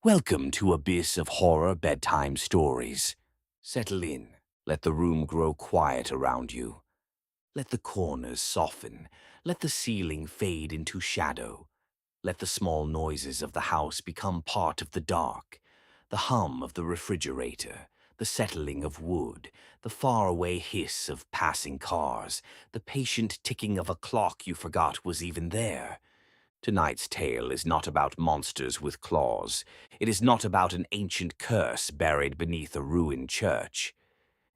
Welcome to Abyss of Horror Bedtime Stories. Settle in. Let the room grow quiet around you. Let the corners soften. Let the ceiling fade into shadow. Let the small noises of the house become part of the dark. The hum of the refrigerator, the settling of wood, the faraway hiss of passing cars, the patient ticking of a clock you forgot was even there. Tonight's tale is not about monsters with claws. It is not about an ancient curse buried beneath a ruined church.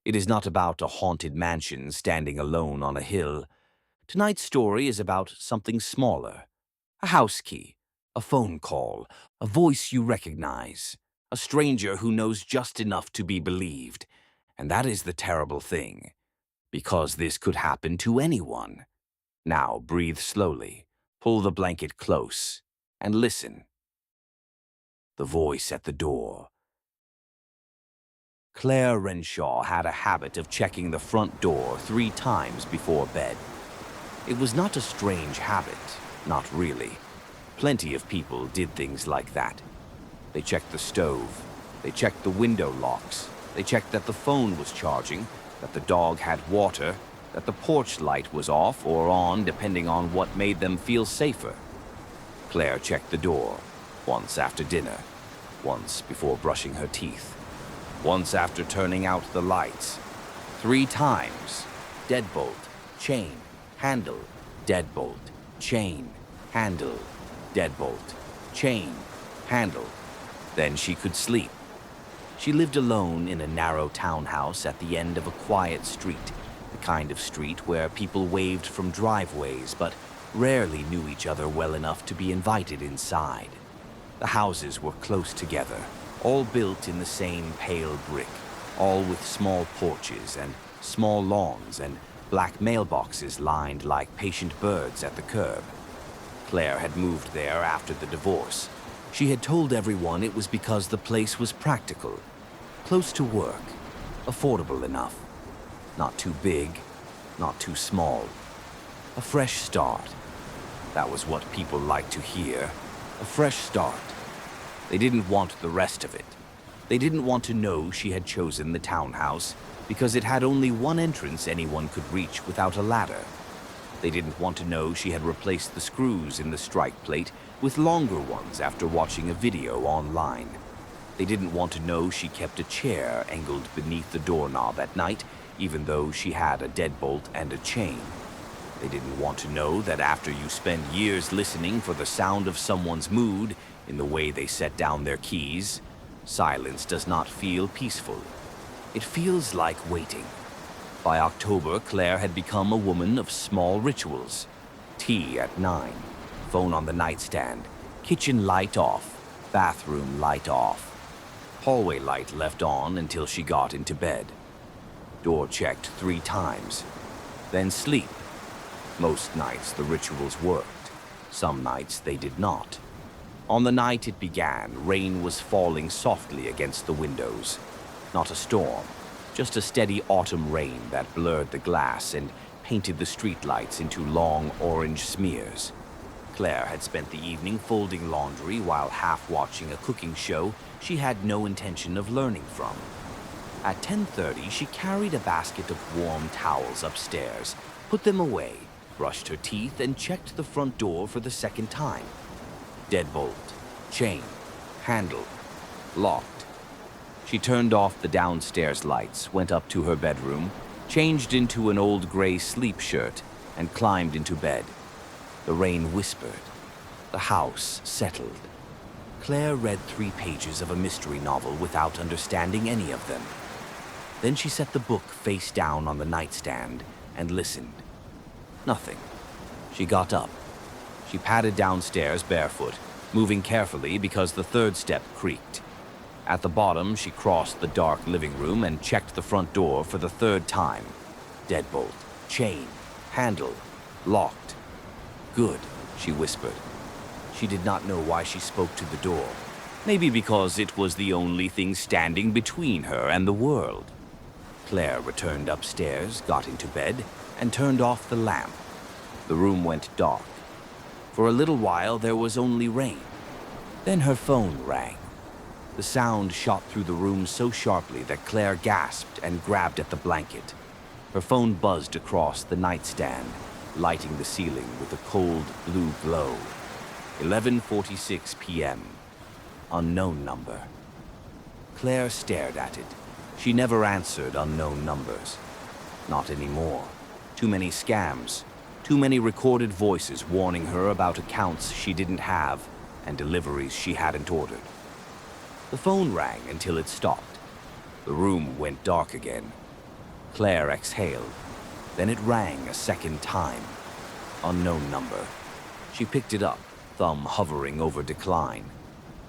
It is not about a haunted mansion standing alone on a hill. Tonight's story is about something smaller. A house key, a phone call, a voice you recognize, a stranger who knows just enough to be believed. And that is the terrible thing, because this could happen to anyone. Now breathe slowly, pull the blanket close, and listen. The voice at the door. Claire Renshaw had a habit of checking the front door 3 times before bed. It was not a strange habit, not really. Plenty of people did things like that. They checked the stove, they checked the window locks, they checked that the phone was charging, that the dog had water, that the porch light was off or on depending on what made them feel safer. Claire checked the door, once after dinner, once before brushing her teeth, once after turning out the lights. 3 times. Deadbolt, chain, handle, deadbolt, chain, handle, deadbolt, chain, handle. Then she could sleep. She lived alone in a narrow townhouse at the end of a quiet street, the kind of street where people waved from driveways but rarely knew each other well enough to be invited inside. The houses were close together, all built in the same pale brick, all with small porches and small lawns and black mailboxes lined like patient birds at the curb. Claire had moved there after the divorce. She had told everyone it was because the place was practical, close to work, affordable enough. Not too big, not too small. A fresh start. That was what people liked to hear. A fresh start. They didn't want the rest of it. They didn't want to know she had chosen the townhouse because it had only one entrance anyone could reach without a ladder. They didn't want to know she had replaced the screws in the strike plate with longer ones after watching a video online. They didn't want to know she kept a chair angled beneath the doorknob at night, even though she had a deadbolt and a chain. They didn't want to know that after you spend years listening for the sound of someone's mood in the way they set down their keys, silence does not feel peaceful. It feels like waiting. By October, Claire had become a woman of small rituals. Tea at 9, phone on the nightstand, kitchen light off, bathroom light off, hallway light left on until she got into bed. Door checked 3 times, then sleep. Most nights the rituals worked. Some nights they did not. On the night it began, rain was falling softly against the windows. Not a storm, just a steady autumn rain that blurred the glass and painted the streetlights into long orange smears. Claire had spent the evening folding laundry while half watching a cooking show she had no intention of learning from. At 10:30, she carried a basket of warm towels upstairs, put them away, brushed her teeth, and checked the front door for the second time. Deadbolt, chain, handle, locked. She turned off the downstairs lights, went up to her bedroom, changed into an old gray sleep shirt, and climbed into bed. The rain whispered. The house settled. Claire read 3 pages of a mystery novel without understanding any of them. Then she set the book face down on the nightstand and listened. Nothing. She got up. She padded downstairs barefoot, moving carefully because the 3rd step creaked. At the bottom, she crossed the dark living room and checked the front door for the 3rd time. Deadbolt, chain, handle, locked. Good, she whispered. She did not know why she spoke to the door. Maybe because it was the only thing standing between her and the world. Claire returned upstairs, got into bed, and turned off the lamp. The room went dark. For a little while there was only rain. Then her phone rang. The sound shot through the room so sharply that Claire gasped and grabbed at the blanket. Her phone buzzed across the nightstand, lighting the ceiling with a cold blue glow. 11:46 p.m. Unknown number. Claire stared at it. She never answered unknown numbers. Not anymore. Too many scams. Too many recorded voices warning her about accounts she didn't have and deliveries she hadn't ordered. The phone rang until it stopped. The room went dark again. Claire exhaled. Then it rang a second time. Unknown number. She picked it up, thumb hovering over decline.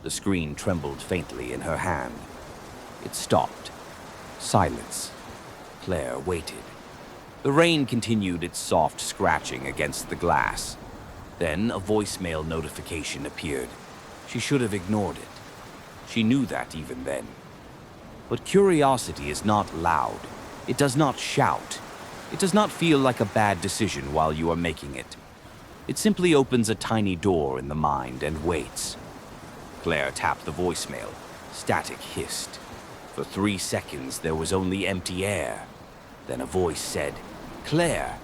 The screen trembled faintly in her hand. It stopped. Silence. Claire waited. The rain continued its soft scratching against the glass. Then a voicemail notification appeared. She should have ignored it. She knew that even then. But curiosity is not loud. It does not shout. It does not feel like a bad decision while you are making it. It simply opens a tiny door in the mind and waits. Claire tapped the voicemail. Static hissed. For 3 seconds, there was only empty air. Then a voice said, "Claire."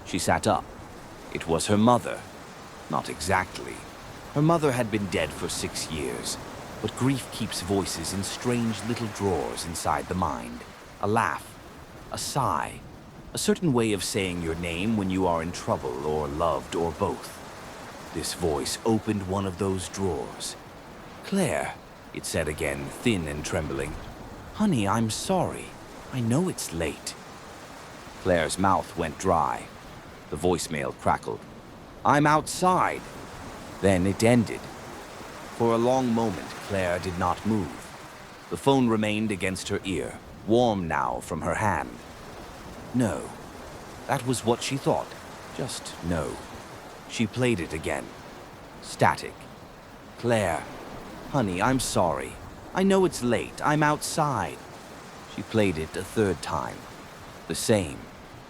She sat up. It was her mother. Not exactly. Her mother had been dead for 6 years. But grief keeps voices in strange little drawers inside the mind. A laugh, a sigh, a certain way of saying your name when you are in trouble or loved or both. This voice opened one of those drawers. "Claire," it said again, thin and trembling. "Honey, I'm sorry. I know it's late." Claire's mouth went dry. The voicemail crackled. "I'm outside." Then it ended. For a long moment, Claire did not move. The phone remained against her ear, warm now from her hand. No. That was what she thought. Just no. She played it again. Static. "Claire. Honey, I'm sorry. I know it's late. I'm outside." She played it a third time. The same.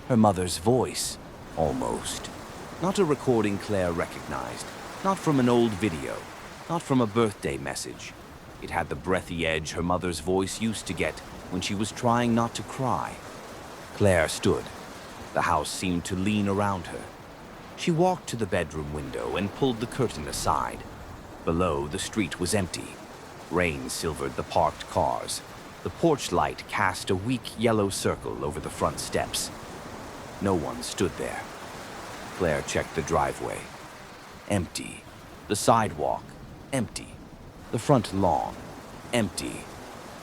Her mother's voice. Almost. Not a recording Claire recognized. Not from an old video. Not from a birthday message. It had the breathy edge her mother's voice used to get when she was trying not to cry. Claire stood. The house seemed to lean around her. She walked to the bedroom window and pulled the curtain aside. Below, the street was empty. Rain silvered the parked cars. The porch light cast a weak yellow circle over the front steps. No one stood there. Claire checked the driveway. Empty. The sidewalk. Empty. The front lawn. Empty.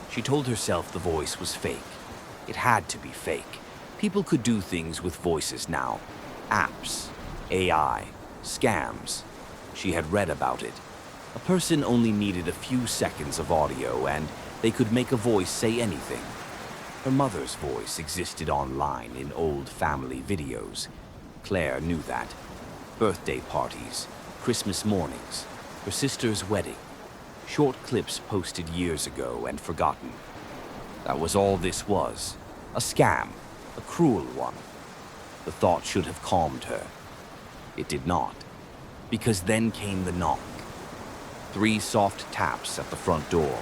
She told herself the voice was fake. It had to be fake. People could do things with voices now. Apps. AI. Scams. She had read about it. A person only needed a few seconds of audio and they could make a voice say anything. Her mother's voice existed online in old family videos. Claire knew that. Birthday parties, Christmas mornings, her sister's wedding. Short clips posted years ago and forgotten. That was all this was. A scam. A cruel one. The thought should have calmed her. It did not. Because then came the knock. 3 soft taps at the front door.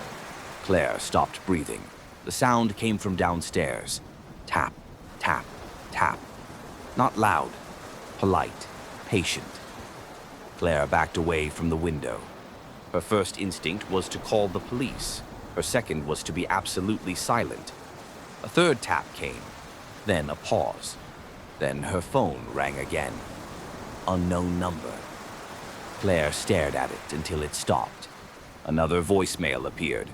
Claire stopped breathing. The sound came from downstairs. Tap, tap, tap. Not loud. Polite. Patient. Claire backed away from the window. Her first instinct was to call the police. Her second was to be absolutely silent. A third tap came. Then a pause. Then her phone rang again. Unknown number. Claire stared at it until it stopped. Another voicemail appeared.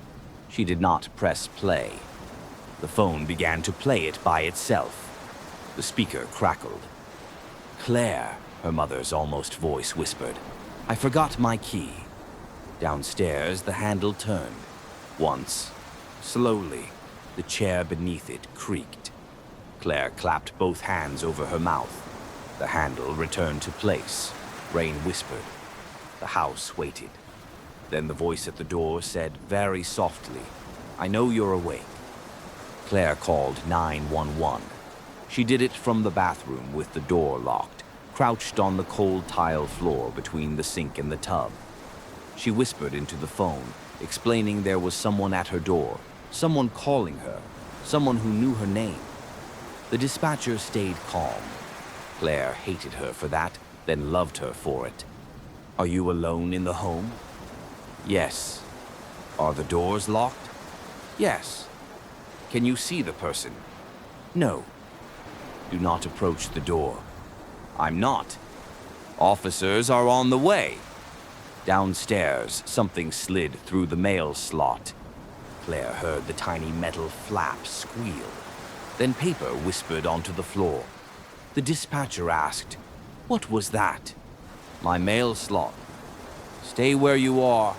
She did not press play. The phone began to play it by itself. The speaker crackled. "Claire," her mother's almost voice whispered. "I forgot my key." Downstairs, the handle turned. Once. Slowly. The chair beneath it creaked. Claire clapped both hands over her mouth. The handle returned to place. Rain whispered. The house waited. Then the voice at the door said very softly, "I know you're awake." Claire called 911. She did it from the bathroom with the door locked, crouched on the cold tile floor between the sink and the tub. She whispered into the phone, explaining there was someone at her door, someone calling her, someone who knew her name. The dispatcher stayed calm. Claire hated her for that, then loved her for it. Are you alone in the home? Yes. Are the doors locked? Yes. Can you see the person? No. Do not approach the door. I'm not. Officers are on the way. Downstairs, something slid through the mail slot. Claire heard the tiny metal flap squeal. Then paper whispered onto the floor. The dispatcher asked, "What was that?" "My mail slot." "Stay where you are."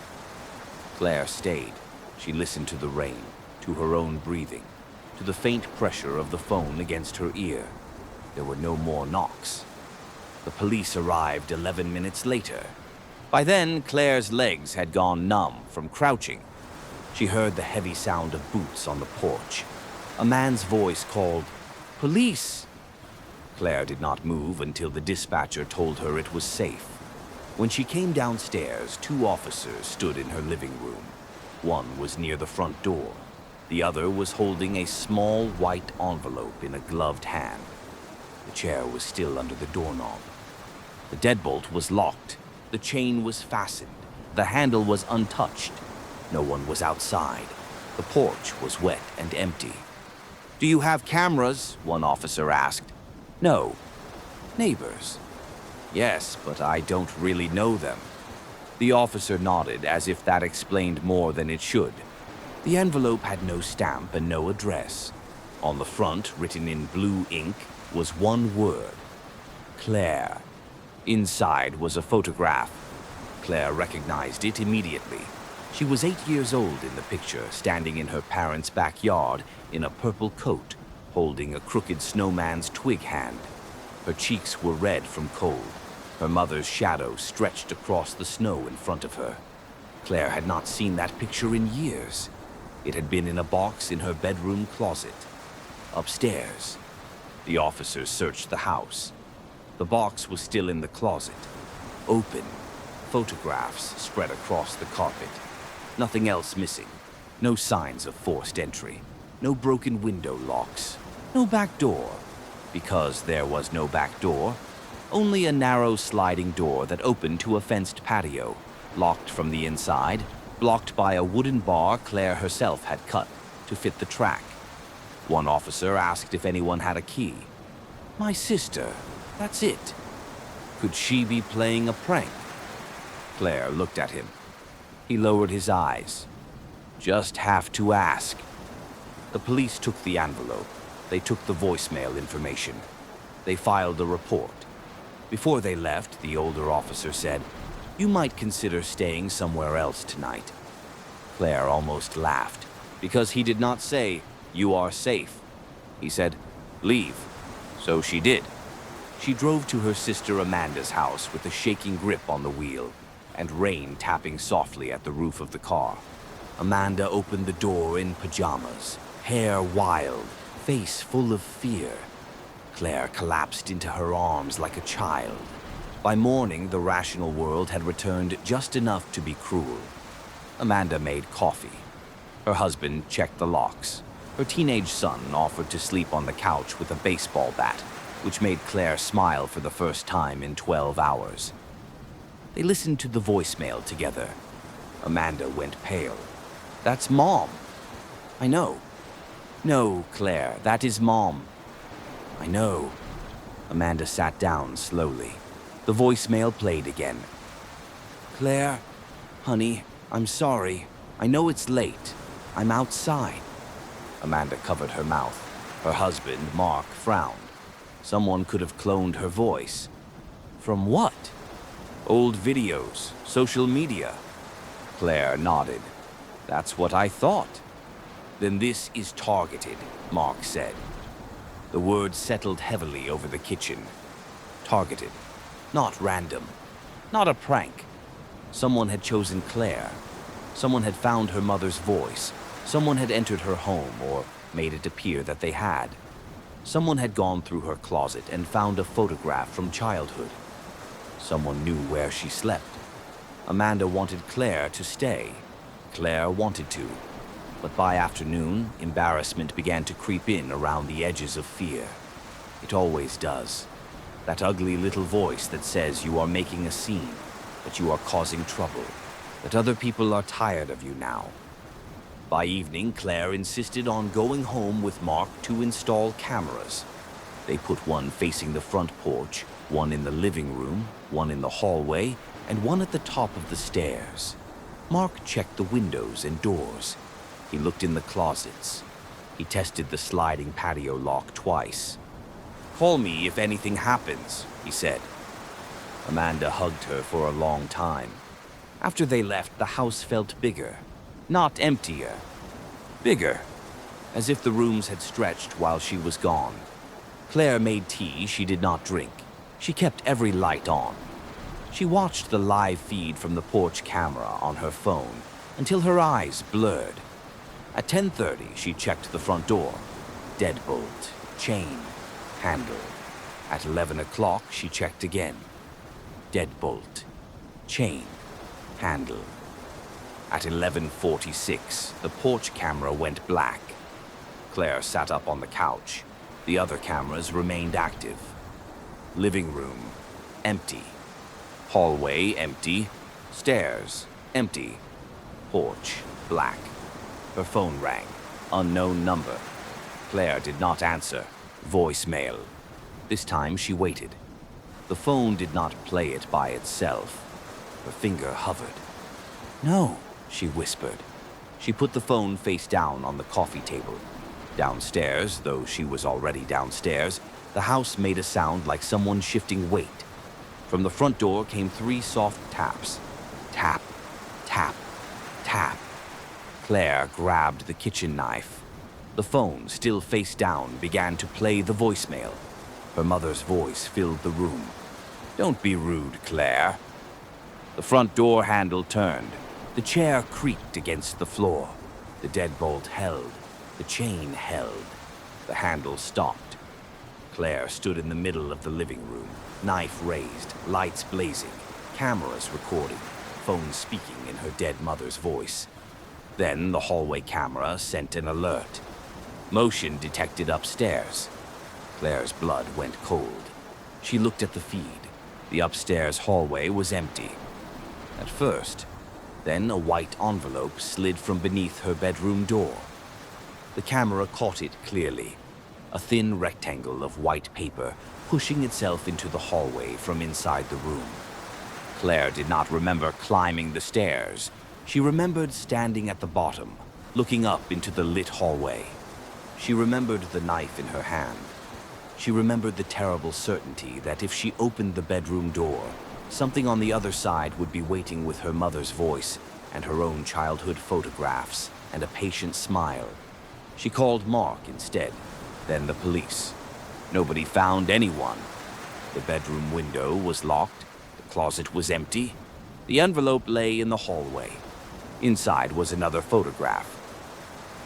Claire stayed. She listened to the rain, to her own breathing, to the faint pressure of the phone against her ear. There were no more knocks. The police arrived 11 minutes later. By then, Claire's legs had gone numb from crouching. She heard the heavy sound of boots on the porch. A man's voice called, "Police!" Claire did not move until the dispatcher told her it was safe. When she came downstairs, 2 officers stood in her living room. One was near the front door. The other was holding a small white envelope in a gloved hand. The chair was still under the doorknob. The deadbolt was locked. The chain was fastened. The handle was untouched. No one was outside. The porch was wet and empty. "Do you have cameras?" one officer asked. "No." "Neighbors?" "Yes, but I don't really know them." The officer nodded as if that explained more than it should. The envelope had no stamp and no address. On the front, written in blue ink, was one word: Claire. Inside was a photograph. Claire recognized it immediately. She was 8 years old in the picture, standing in her parents' backyard in a purple coat, holding a crooked snowman's twig hand. Her cheeks were red from cold. Her mother's shadow stretched across the snow in front of her. Claire had not seen that picture in years. It had been in a box in her bedroom closet. Upstairs. The officers searched the house. The box was still in the closet. Open. Photographs spread across the carpet. Nothing else missing. No signs of forced entry. No broken window locks. No back door. Because there was no back door. Only a narrow sliding door that opened to a fenced patio, locked from the inside, blocked by a wooden bar Claire herself had cut to fit the track. One officer asked if anyone had a key. "My sister. That's it." Could she be playing a prank? Claire looked at him. He lowered his eyes. "Just have to ask." The police took the envelope. They took the voicemail information. They filed a report. Before they left, the older officer said, "You might consider staying somewhere else tonight." Claire almost laughed, because he did not say, "You are safe." He said, "Leave." So she did. She drove to her sister Amanda's house with a shaking grip on the wheel and rain tapping softly at the roof of the car. Amanda opened the door in pajamas, hair wild, face full of fear. Claire collapsed into her arms like a child. By morning, the rational world had returned just enough to be cruel. Amanda made coffee. Her husband checked the locks. Her teenage son offered to sleep on the couch with a baseball bat, which made Claire smile for the first time in 12 hours. They listened to the voicemail together. Amanda went pale. "That's Mom." "I know." "No, Claire, that is Mom." "I know." Amanda sat down slowly. The voicemail played again. "Claire, honey, I'm sorry. I know it's late. I'm outside." Amanda covered her mouth. Her husband, Mark, frowned. Someone could have cloned her voice. "From what?" "Old videos, social media." Claire nodded. "That's what I thought." "Then this is targeted," Mark said. The words settled heavily over the kitchen. Targeted. Not random. Not a prank. Someone had chosen Claire. Someone had found her mother's voice. Someone had entered her home or made it appear that they had. Someone had gone through her closet and found a photograph from childhood. Someone knew where she slept. Amanda wanted Claire to stay. Claire wanted to. But by afternoon, embarrassment began to creep in around the edges of fear. It always does. That ugly little voice that says you are making a scene, that you are causing trouble, that other people are tired of you now. By evening, Claire insisted on going home with Mark to install cameras. They put one facing the front porch, one in the living room, one in the hallway, and one at the top of the stairs. Mark checked the windows and doors. He looked in the closets. He tested the sliding patio lock twice. "Call me if anything happens," he said. Amanda hugged her for a long time. After they left, the house felt bigger. Not emptier. Bigger. As if the rooms had stretched while she was gone. Claire made tea she did not drink. She kept every light on. She watched the live feed from the porch camera on her phone until her eyes blurred. At 10:30, she checked the front door. Deadbolt, chain, handle. At 11 o'clock, she checked again. Deadbolt, chain, handle. At 11:46, the porch camera went black. Claire sat up on the couch. The other cameras remained active. Living room, empty. Hallway, empty. Stairs, empty. Porch, black. Her phone rang. Unknown number. Claire did not answer. Voicemail. This time she waited. The phone did not play it by itself. Her finger hovered. "No," she whispered. She put the phone face down on the coffee table. Downstairs, though she was already downstairs, the house made a sound like someone shifting weight. From the front door came 3 soft taps. Tap, tap, tap. Claire grabbed the kitchen knife. The phone, still face down, began to play the voicemail. Her mother's voice filled the room. "Don't be rude, Claire." The front door handle turned. The chair creaked against the floor. The deadbolt held. The chain held. The handle stopped. Claire stood in the middle of the living room, knife raised, lights blazing, cameras recording, phone speaking in her dead mother's voice. Then the hallway camera sent an alert. Motion detected upstairs. Claire's blood went cold. She looked at the feed. The upstairs hallway was empty. At first, then a white envelope slid from beneath her bedroom door. The camera caught it clearly. A thin rectangle of white paper pushing itself into the hallway from inside the room. Claire did not remember climbing the stairs. She remembered standing at the bottom, looking up into the lit hallway. She remembered the knife in her hand. She remembered the terrible certainty that if she opened the bedroom door, something on the other side would be waiting with her mother's voice and her own childhood photographs and a patient smile. She called Mark instead, then the police. Nobody found anyone. The bedroom window was locked. The closet was empty. The envelope lay in the hallway. Inside was another photograph.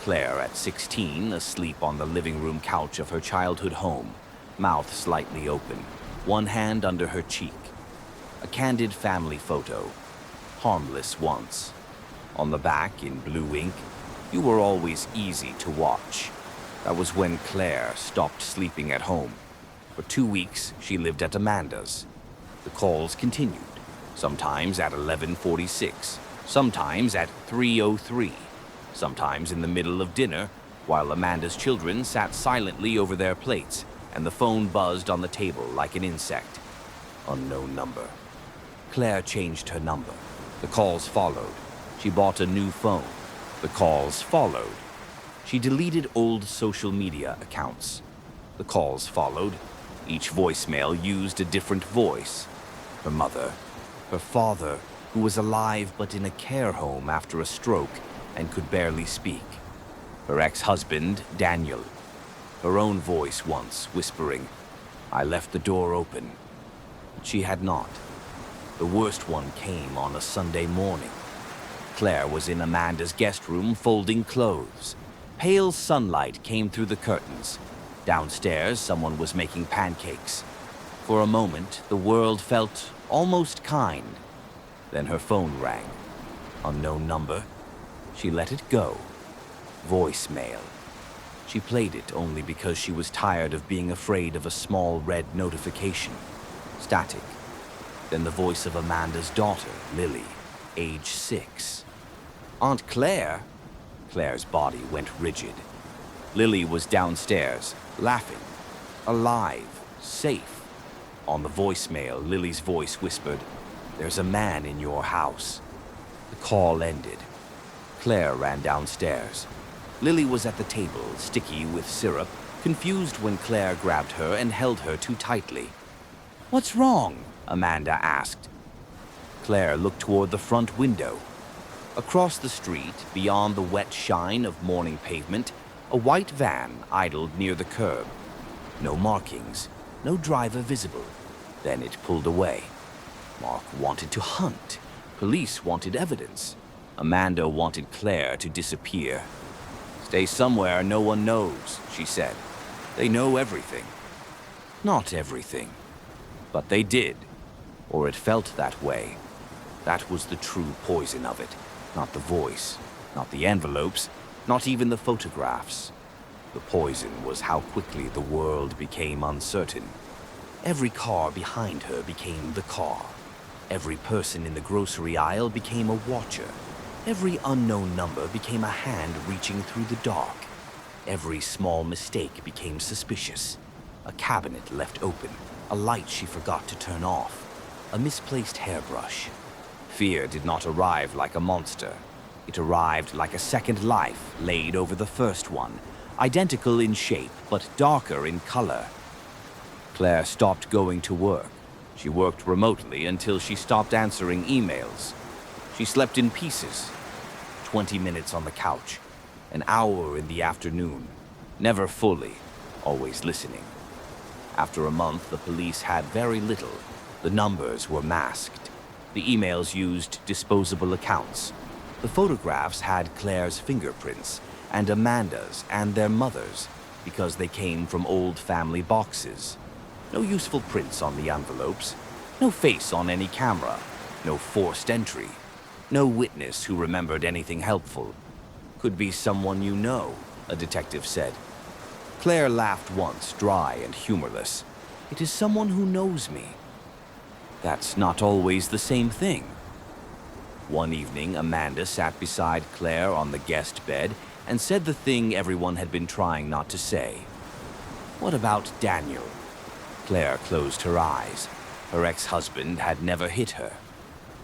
Claire, at 16, asleep on the living room couch of her childhood home, mouth slightly open, one hand under her cheek. A candid family photo. Harmless once. On the back, in blue ink, "You were always easy to watch." That was when Claire stopped sleeping at home. For 2 weeks, she lived at Amanda's. The calls continued, sometimes at 11:46, sometimes at 3:03, sometimes in the middle of dinner, while Amanda's children sat silently over their plates and the phone buzzed on the table like an insect. Unknown number. Claire changed her number. The calls followed. She bought a new phone. The calls followed. She deleted old social media accounts. The calls followed. Each voicemail used a different voice. Her mother. Her father, who was alive but in a care home after a stroke and could barely speak. Her ex-husband, Daniel. Her own voice once, whispering, "I left the door open." But she had not. The worst one came on a Sunday morning. Claire was in Amanda's guest room folding clothes. Pale sunlight came through the curtains. Downstairs, someone was making pancakes. For a moment, the world felt almost kind. Then her phone rang. Unknown number. She let it go. Voicemail. She played it only because she was tired of being afraid of a small red notification. Static. Then the voice of Amanda's daughter, Lily, age 6. Aunt Claire? Claire's body went rigid. Lily was downstairs, laughing, alive, safe. On the voicemail, Lily's voice whispered, "There's a man in your house." The call ended. Claire ran downstairs. Lily was at the table, sticky with syrup, confused when Claire grabbed her and held her too tightly. "What's wrong?" Amanda asked. Claire looked toward the front window. Across the street, beyond the wet shine of morning pavement, a white van idled near the curb. No markings, no driver visible. Then it pulled away. Mark wanted to hunt. Police wanted evidence. Amanda wanted Claire to disappear. "Stay somewhere no one knows," she said. "They know everything." Not everything. But they did. Or it felt that way. That was the true poison of it. Not the voice, not the envelopes, not even the photographs. The poison was how quickly the world became uncertain. Every car behind her became the car. Every person in the grocery aisle became a watcher. Every unknown number became a hand reaching through the dark. Every small mistake became suspicious. A cabinet left open, a light she forgot to turn off, a misplaced hairbrush. Fear did not arrive like a monster. It arrived like a second life laid over the first one, identical in shape but darker in color. Claire stopped going to work. She worked remotely until she stopped answering emails. She slept in pieces. 20 minutes on the couch, an hour in the afternoon, never fully, always listening. After a month, the police had very little. The numbers were masked. The emails used disposable accounts. The photographs had Claire's fingerprints, and Amanda's and their mother's, because they came from old family boxes. No useful prints on the envelopes. No face on any camera. No forced entry. No witness who remembered anything helpful. "Could be someone you know," a detective said. Claire laughed once, dry and humorless. "It is someone who knows me." That's not always the same thing. One evening, Amanda sat beside Claire on the guest bed and said the thing everyone had been trying not to say. "What about Daniel?" Claire closed her eyes. Her ex-husband had never hit her.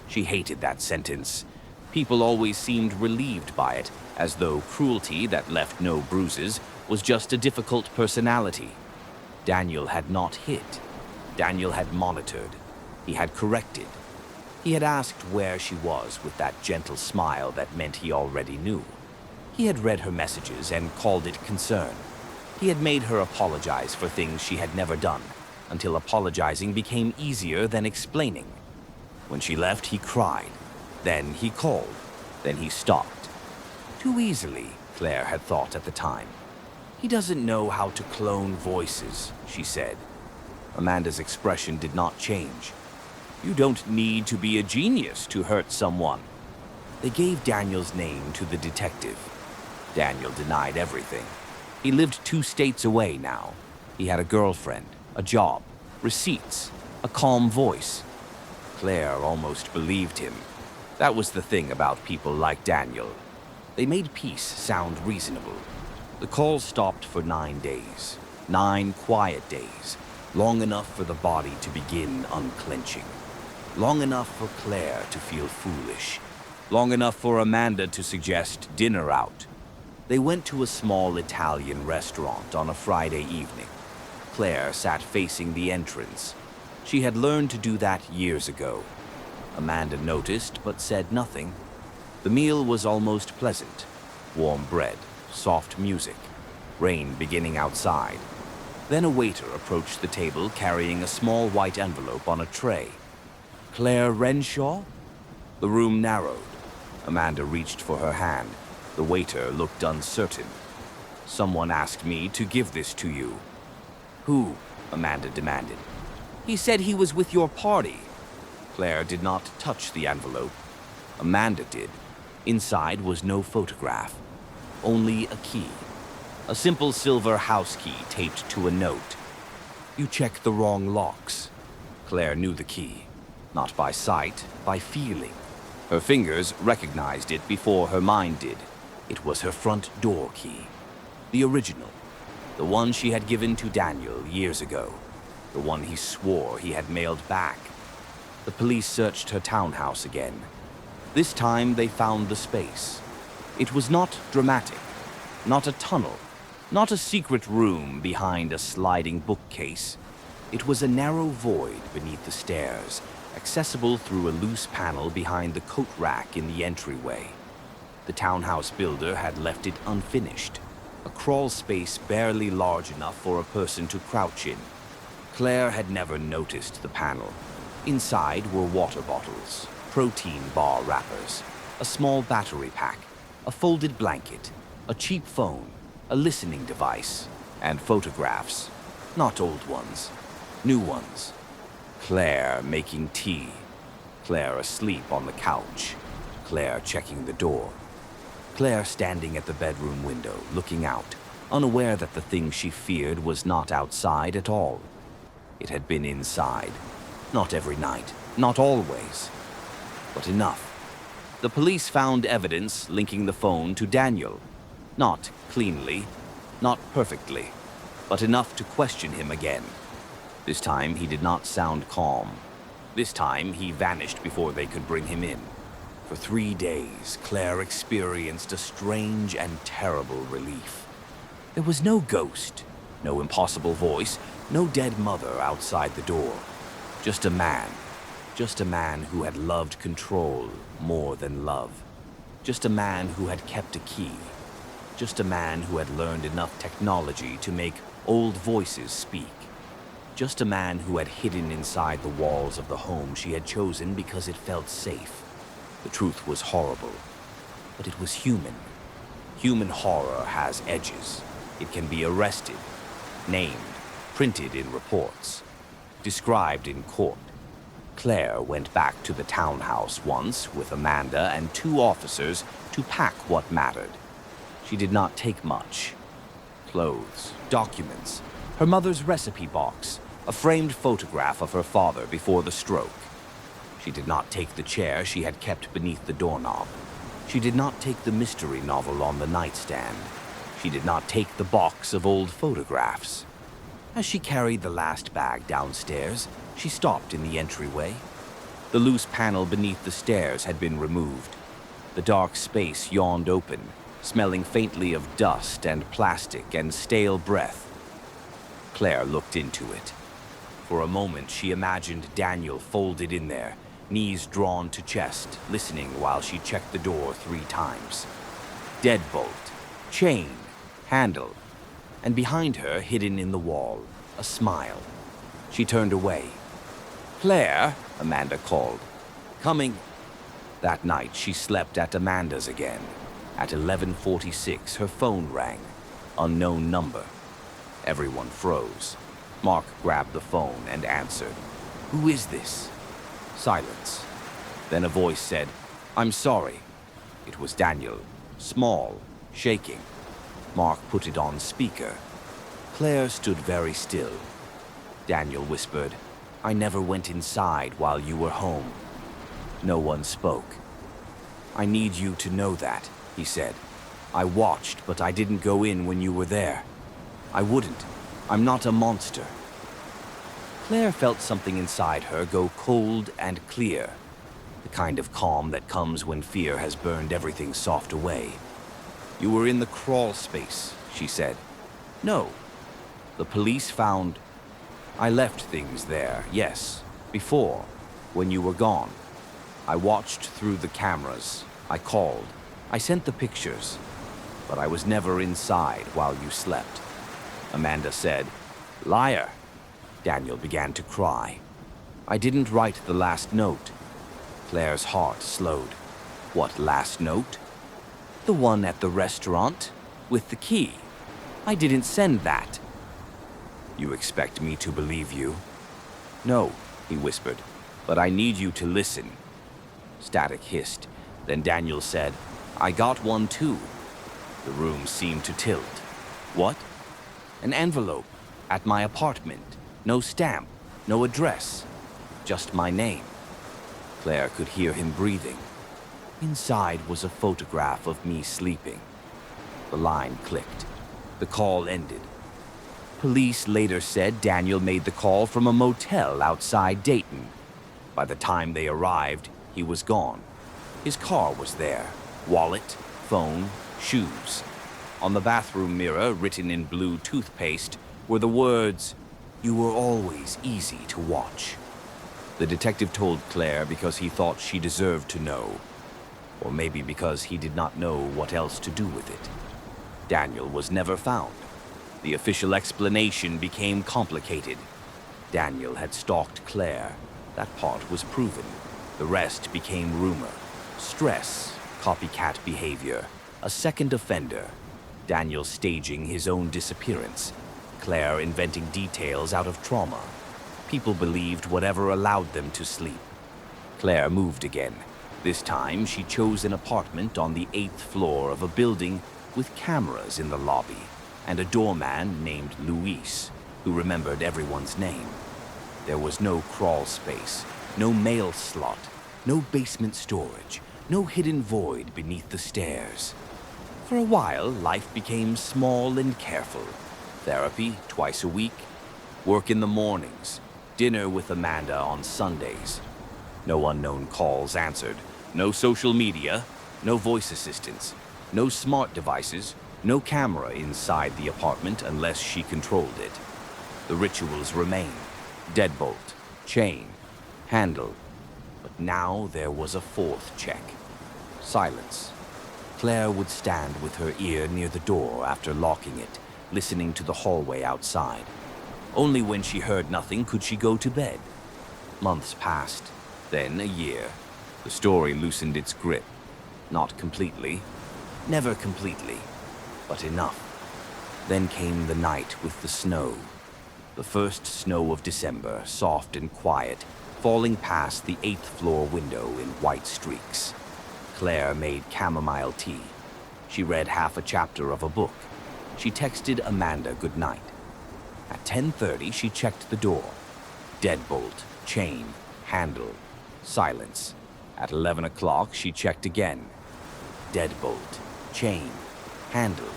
She hated that sentence. People always seemed relieved by it, as though cruelty that left no bruises was just a difficult personality. Daniel had not hit. Daniel had monitored. He had corrected. He had asked where she was with that gentle smile that meant he already knew. He had read her messages and called it concern. He had made her apologize for things she had never done, until apologizing became easier than explaining. When she left, he cried. Then he called. Then he stopped. Too easily, Claire had thought at the time. "He doesn't know how to clone voices," she said. Amanda's expression did not change. "You don't need to be a genius to hurt someone." They gave Daniel's name to the detective. Daniel denied everything. He lived 2 states away now. He had a girlfriend, a job, receipts, a calm voice. Claire almost believed him. That was the thing about people like Daniel. They made peace sound reasonable. The call stopped for 9 days. 9 quiet days. Long enough for the body to begin unclenching. Long enough for Claire to feel foolish. Long enough for Amanda to suggest dinner out. They went to a small Italian restaurant on a Friday evening. Claire sat facing the entrance. She had learned to do that years ago. Amanda noticed but said nothing. The meal was almost pleasant. Warm bread, soft music, rain beginning outside. Then a waiter approached the table carrying a small white envelope on a tray. "Claire Renshaw?" The room narrowed. Amanda reached for her hand. The waiter looked uncertain. "Someone asked me to give this to you." "Who?" Amanda demanded. "He said he was with your party." Claire did not touch the envelope. Amanda did. Inside was no photograph, only a key. A simple silver house key taped to a note. You checked the wrong locks. Claire knew the key, not by sight, by feeling. Her fingers recognized it before her mind did. It was her front door key. The original. The one she had given to Daniel years ago. The one he swore he had mailed back. The police searched her townhouse again. This time they found the space. It was not dramatic, not a tunnel, not a secret room behind a sliding bookcase. It was a narrow void beneath the stairs, accessible through a loose panel behind the coat rack in the entryway. The townhouse builder had left it unfinished, a crawl space barely large enough for a person to crouch in. Claire had never noticed the panel. Inside were water bottles, protein bar wrappers, a small battery pack, a folded blanket, a cheap phone, a listening device, and photographs. Not old ones, new ones. Claire making tea. Claire asleep on the couch. Claire checking the door. Claire standing at the bedroom window, looking out, unaware that the thing she feared was not outside at all. It had been inside. Not every night, not always, but enough. The police found evidence linking the phone to Daniel. Not cleanly, not perfectly, but enough to question him again. This time he did not sound calm. This time he vanished before they could bring him in. For 3 days, Claire experienced a strange and terrible relief. There was no ghost, no impossible voice, no dead mother outside the door. Just a man who had loved control more than love. Just a man who had kept a key. Just a man who had learned enough technology to make old voices speak. Just a man who had hidden inside the walls of the home she had chosen because it felt safe. The truth was horrible, but it was human. Human horror has edges. It can be arrested, named, printed in reports, described in court. Claire went back to the townhouse once with Amanda and 2 officers to pack what mattered. She did not take much. Clothes, documents, her mother's recipe box, a framed photograph of her father before the stroke. She did not take the chair she had kept beneath the doorknob. She did not take the mystery novel on the nightstand. She did not take the box of old photographs. As she carried the last bag downstairs, she stopped in the entryway. The loose panel beneath the stairs had been removed. The dark space yawned open, smelling faintly of dust and plastic and stale breath. Claire looked into it. For a moment, she imagined Daniel folded in there, knees drawn to chest, listening while she checked the door 3 times. Deadbolt, chain, handle, and behind her, hidden in the wall, a smile. She turned away. "Claire," Amanda called. "Coming." That night, she slept at Amanda's again. At 11:46, her phone rang. Unknown number. Everyone froze. Mark grabbed the phone and answered. "Who is this?" Silence. Then a voice said, "I'm sorry." It was Daniel, small, shaking. Mark put it on speaker. Claire stood very still. Daniel whispered, "I never went inside while you were home." No one spoke. "I need you to know that," he said. "I watched, but I didn't go in when you were there. I wouldn't. I'm not a monster." Claire felt something inside her go cold and clear, the kind of calm that comes when fear has burned everything soft away. "You were in the crawl space," she said. "No. The police found... I left things there, yes, before, when you were gone. I watched through the cameras. I called. I sent the pictures. But I was never inside while you slept." Amanda said, "Liar." Daniel began to cry. "I didn't write the last note." Claire's heart slowed. "What last note?" "The one at the restaurant, with the key. I didn't send that." "You expect me to believe you?" "No," he whispered, "but I need you to listen." Static hissed. Then Daniel said, I got one too. The room seemed to tilt. What? An envelope at my apartment. No stamp, no address, just my name. Claire could hear him breathing. Inside was a photograph of me sleeping. The line clicked. The call ended. Police later said Daniel made the call from a motel outside Dayton. By the time they arrived, he was gone. His car was there. Wallet, phone, shoes. On the bathroom mirror, written in blue toothpaste, were the words, "You were always easy to watch." The detective told Claire because he thought she deserved to know. Or maybe because he did not know what else to do with it. Daniel was never found. The official explanation became complicated. Daniel had stalked Claire. That part was proven. The rest became rumor. Stress, copycat behavior, a second offender. Daniel staging his own disappearance. Claire inventing details out of trauma. People believed whatever allowed them to sleep. Claire moved again. This time, she chose an apartment on the 8th floor of a building with cameras in the lobby and a doorman named Luis, who remembered everyone's name. There was no crawl space, no mail slot, no basement storage, no hidden void beneath the stairs. For a while, life became small and careful. Therapy twice a week, work in the mornings, dinner with Amanda on Sundays. No unknown calls answered, no social media, no voice assistants, no smart devices, no camera inside the apartment unless she controlled it. The rituals remained: deadbolt, chain, handle. But now there was a fourth check. Silence. Claire would stand with her ear near the door after locking it, listening to the hallway outside. Only when she heard nothing could she go to bed. Months passed, then a year. The story loosened its grip. Not completely, never completely, but enough. Then came the night with the snow. The first snow of December, soft and quiet, falling past the 8th floor window in white streaks. Claire made chamomile tea. She read half a chapter of a book. She texted Amanda goodnight. At 10:30, she checked the door. Deadbolt, chain, handle, silence. At 11 o'clock, she checked again. Deadbolt, chain, handle,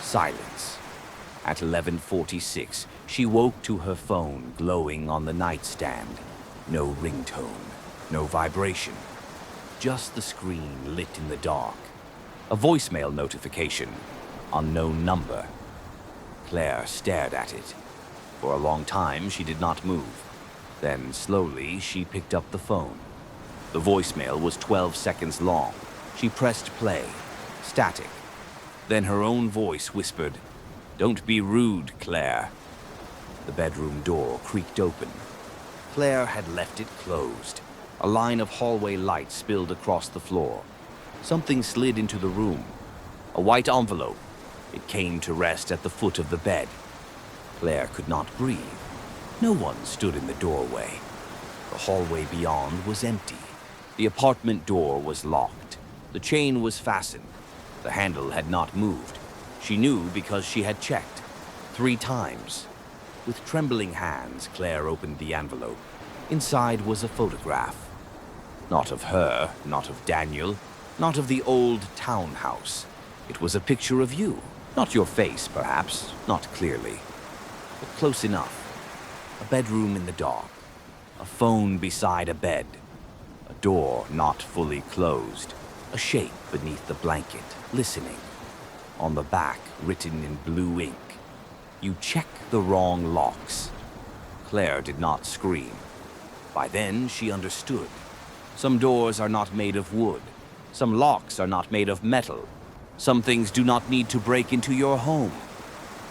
silence. At 11:46, she woke to her phone glowing on the nightstand. No ringtone, no vibration. Just the screen lit in the dark. A voicemail notification. Unknown number. Claire stared at it. For a long time, she did not move. Then, slowly, she picked up the phone. The voicemail was 12 seconds long. She pressed play. Static. Then her own voice whispered, "Don't be rude, Claire." The bedroom door creaked open. Claire had left it closed. A line of hallway light spilled across the floor. Something slid into the room. A white envelope. It came to rest at the foot of the bed. Claire could not breathe. No one stood in the doorway. The hallway beyond was empty. The apartment door was locked. The chain was fastened. The handle had not moved. She knew because she had checked 3 times. With trembling hands, Claire opened the envelope. Inside was a photograph. Not of her, not of Daniel, not of the old townhouse. It was a picture of you. Not your face, perhaps, not clearly, but close enough. A bedroom in the dark. A phone beside a bed. A door not fully closed. A shape beneath the blanket, listening. On the back, written in blue ink, "You check the wrong locks." Claire did not scream. By then, she understood. Some doors are not made of wood. Some locks are not made of metal. Some things do not need to break into your home.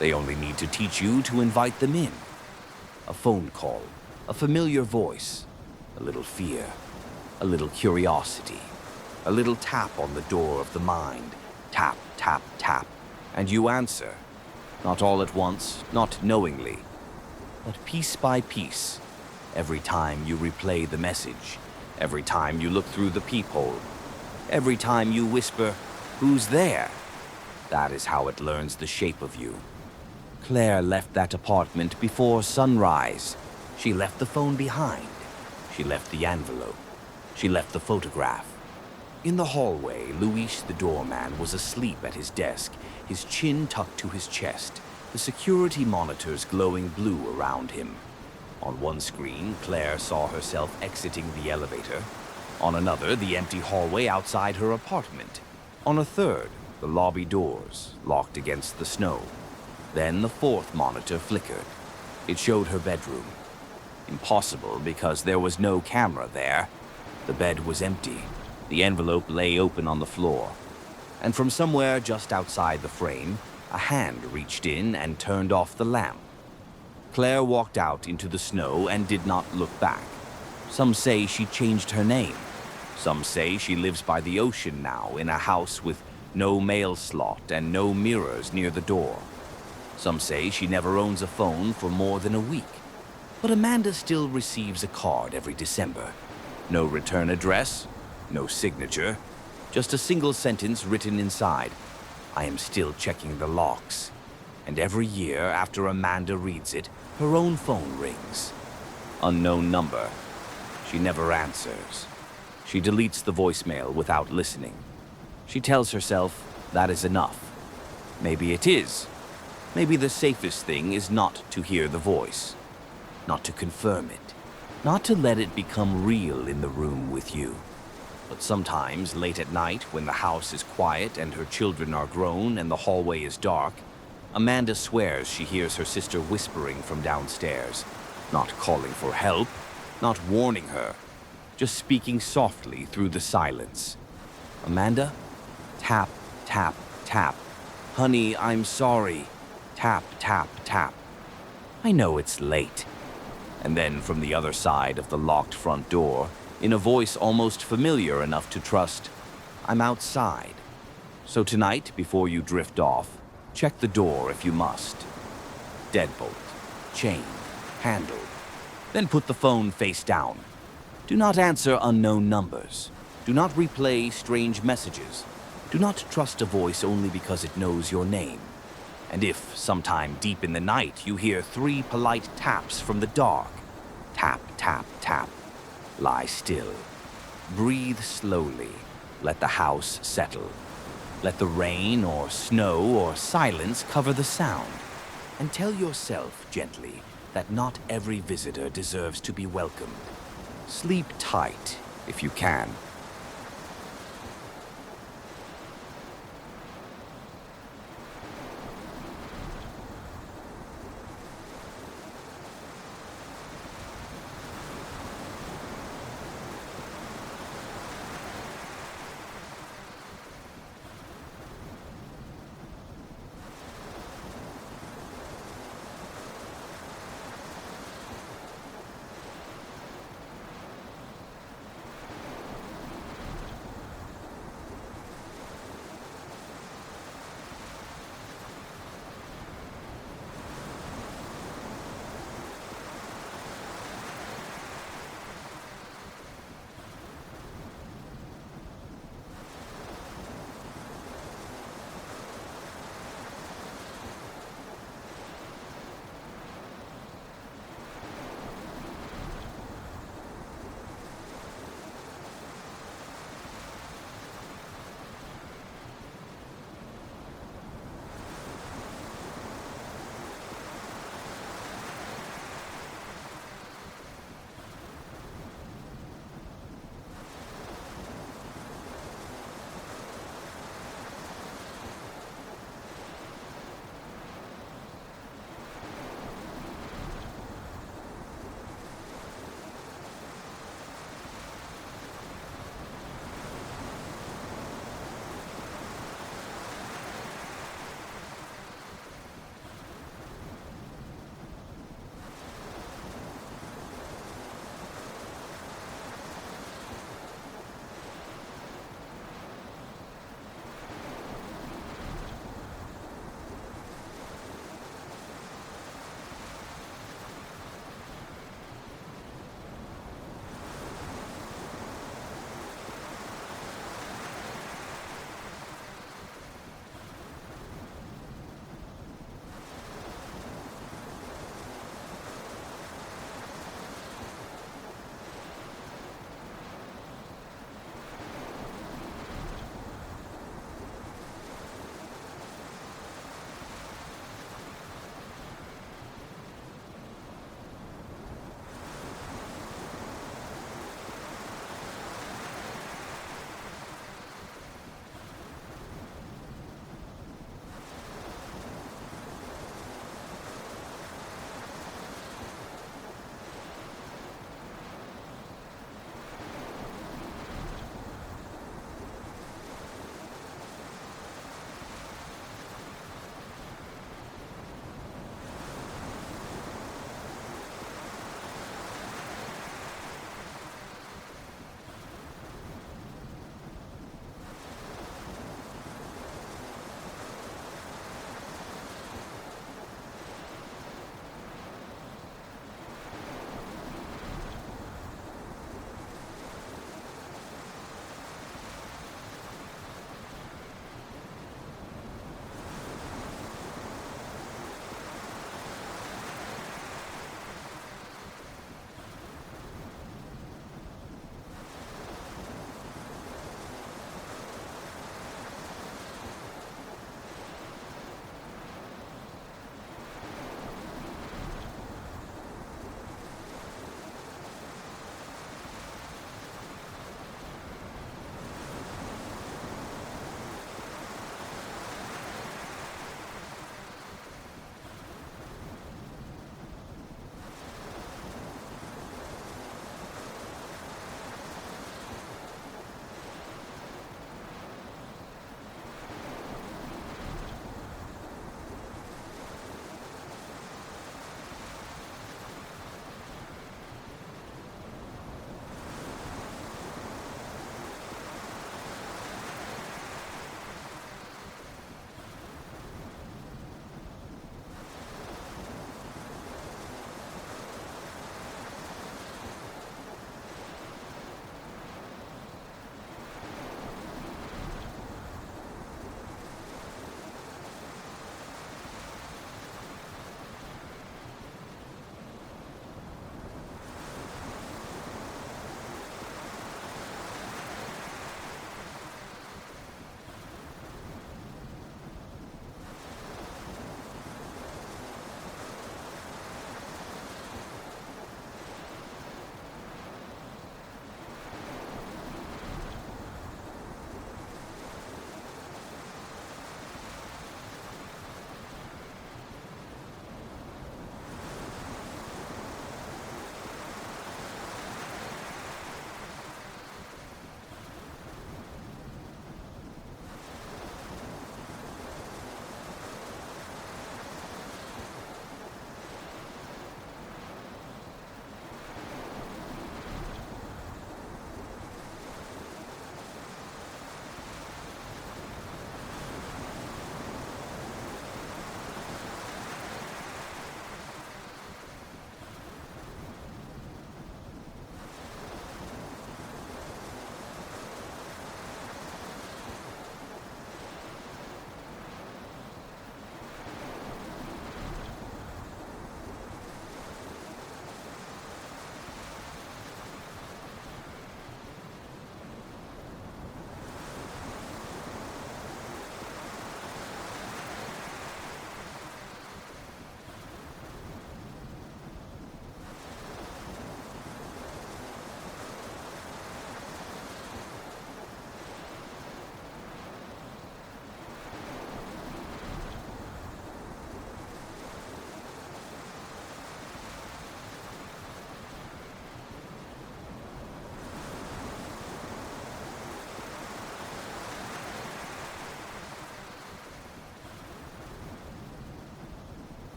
They only need to teach you to invite them in. A phone call, a familiar voice, a little fear, a little curiosity, a little tap on the door of the mind. Tap, tap, tap, and you answer. Not all at once, not knowingly, but piece by piece. Every time you replay the message, every time you look through the peephole, every time you whisper, Who's there? That is how it learns the shape of you. Claire left that apartment before sunrise. She left the phone behind. She left the envelope. She left the photograph. In the hallway, Luis the doorman was asleep at his desk, his chin tucked to his chest, the security monitors glowing blue around him. On one screen, Claire saw herself exiting the elevator. On another, the empty hallway outside her apartment. On a third, the lobby doors, locked against the snow. Then the fourth monitor flickered. It showed her bedroom. Impossible, because there was no camera there. The bed was empty. The envelope lay open on the floor. And from somewhere just outside the frame, a hand reached in and turned off the lamp. Claire walked out into the snow and did not look back. Some say she changed her name. Some say she lives by the ocean now in a house with no mail slot and no mirrors near the door. Some say she never owns a phone for more than a week. But Amanda still receives a card every December. No return address, no signature, just a single sentence written inside. I am still checking the locks. And every year after Amanda reads it, her own phone rings. Unknown number. She never answers. She deletes the voicemail without listening. She tells herself that is enough. Maybe it is. Maybe the safest thing is not to hear the voice, not to confirm it, not to let it become real in the room with you. But sometimes, late at night, when the house is quiet and her children are grown and the hallway is dark, Amanda swears she hears her sister whispering from downstairs, not calling for help, not warning her, just speaking softly through the silence. Amanda? Tap, tap, tap. Honey, I'm sorry. Tap, tap, tap. I know it's late. And then from the other side of the locked front door, in a voice almost familiar enough to trust, I'm outside. So tonight, before you drift off, check the door if you must. Deadbolt, chain, handle. Then put the phone face down. Do not answer unknown numbers. Do not replay strange messages. Do not trust a voice only because it knows your name. And if, sometime deep in the night, you hear 3 polite taps from the dark, tap, tap, tap, lie still. Breathe slowly. Let the house settle. Let the rain or snow or silence cover the sound. And tell yourself gently that not every visitor deserves to be welcomed. Sleep tight, if you can.